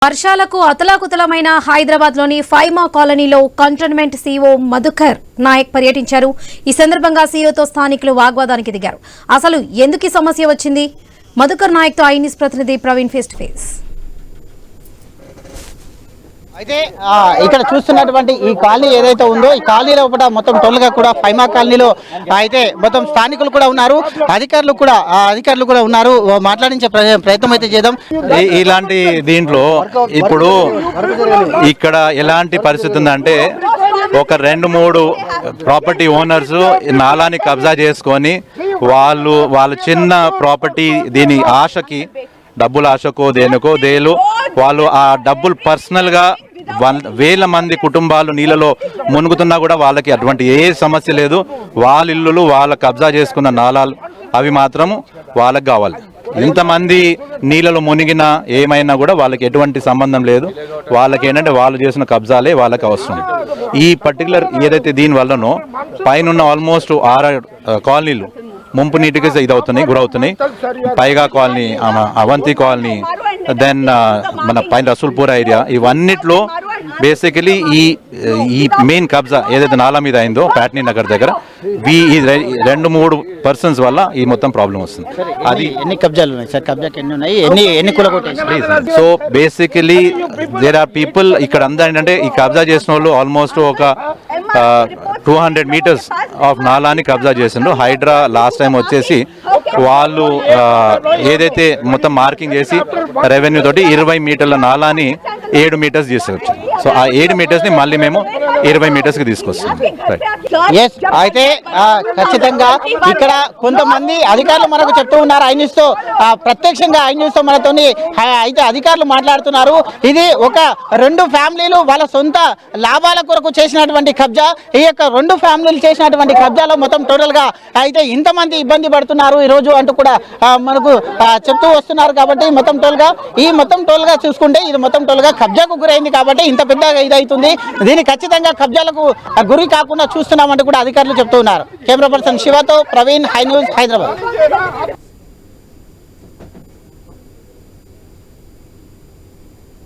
వర్షాలకు అతలాకుతలమైన హైదరాబాద్లోని ఫైమా కాలనీలో కంటోన్మెంట్ సీఓ మధుకర్ నాయక్ పర్యటించారు. ఈ సందర్భంగా సీఓతో స్థానికులు వాగ్వాదానికి దిగారు. అసలు ఎందుకు ఈ సమస్య వచ్చింది? మధుకర్ నాయక్తో ఐ న్యూస్ ప్రతినిధి ప్రవీణ్ ఫేస్ టు ఫేస్. అయితే ఇక్కడ చూస్తున్నటువంటి ఈ కాలనీ ఏదైతే ఉందో ఈ కాలనీలో కూడా మొత్తం టోల్గా కూడా ఫైమా కాలనీలో అయితే మొత్తం స్థానికులు కూడా ఉన్నారు, అధికారులు కూడా ఉన్నారు. మాట్లాడించే ప్రయత్నం అయితే చేద్దాం. ఇలాంటి దీంట్లో ఇప్పుడు ఇక్కడ ఎలాంటి పరిస్థితి ఉందంటే ఒక 2-3 ప్రాపర్టీ ఓనర్స్ నాలాని కబ్జా చేసుకొని వాళ్ళ చిన్న ప్రాపర్టీ దీని ఆశకి డబ్బుల ఆశకో దేనికో వాళ్ళు ఆ డబ్బులు పర్సనల్గా వేల మంది కుటుంబాలు నీళ్ళలో మునుగుతున్నా కూడా వాళ్ళకి అటువంటి ఏ సమస్య లేదు. వాళ్ళ ఇల్లులు వాళ్ళ కబ్జా చేసుకున్న నాలాలు అవి మాత్రము వాళ్ళకి కావాలి. ఇంతమంది నీళ్ళలో మునిగినా ఏమైనా కూడా వాళ్ళకి ఎటువంటి సంబంధం లేదు. వాళ్ళకి ఏంటంటే వాళ్ళు చేసిన కబ్జాలే వాళ్ళకి అవసరం. ఈ పర్టికులర్ ఏదైతే దీని వల్లనో పైన ఆల్మోస్ట్ 6 కాలనీలు ముంపు నీటికి గురవుతున్నాయి. పైగా కాలనీ, అవంతి కాలనీ, దెన్ మన పైన రసూల్పూర్ ఏరియా, ఇవన్నిట్లో బేసికలీ ఈ మెయిన్ కబ్జా ఏదైతే నాలా మీద అయిందో ప్యాట్నీ నగర్ దగ్గర ఈ 2-3 పర్సన్స్ వల్ల ఈ మొత్తం ప్రాబ్లం వస్తుంది. అది ఎన్ని కబ్జాలు ఉన్నాయి సార్? కబ్జాకి ఎన్ని ఉన్నాయి? ఎన్ని కూలగొట్టాయి? So basically there are people ఇక్కడ అంతా ఏంటంటే ఈ కబ్జా చేసిన వాళ్ళు ఆల్మోస్ట్ ఒక 200 మీటర్స్ ఆఫ్ నాలాని కబ్జా చేసిండ్రు. హైడ్రా లాస్ట్ టైం వచ్చేసి వాళ్ళు ఏదైతే మొత్తం మార్కింగ్ చేసి రెవెన్యూ తోటి 20 మీటర్ల నాలాని 7 మీటర్స్ చేసేవచ్చు. సో ఆ 7 మీటర్స్ ని మళ్ళీ మేము 20 మీటర్స్ కి తీసుకొస్తాం. అయితే ఖచ్చితంగా ఇక్కడ కొంతమంది అధికారులు మనకు చెప్తూ ఉన్నారు. ఐ న్యూస్ తో ప్రత్యక్షంగా మనతో అయితే అధికారులు మాట్లాడుతున్నారు. ఇది ఒక 2 ఫ్యామిలీలు వాళ్ళ సొంత లాభాల కొరకు చేసినటువంటి కబ్జా. ఈ యొక్క 2 ఫ్యామిలీలు చేసినటువంటి కబ్జాలో మొత్తం టోటల్ గా అయితే ఇంతమంది ఇబ్బంది పడుతున్నారు ఈ రోజు అంటూ కూడా మనకు చెప్తూ వస్తున్నారు. కాబట్టి మొత్తం టోల్ గా చూసుకుంటే ఇది మొత్తం టోల్ గా కబ్జాకు గురైంది కాబట్టి ఇంత పెద్దగా ఇదవుతుంది. దీన్ని ఖచ్చితంగా కబ్జాలకు గురి కాకుండా చూస్తున్నామంటూ కూడా అధికారులు చెప్తూ ఉన్నారు. కెమెరా పర్సన్ శివతో ప్రవీణ్, హై న్యూస్, హైదరాబాద్.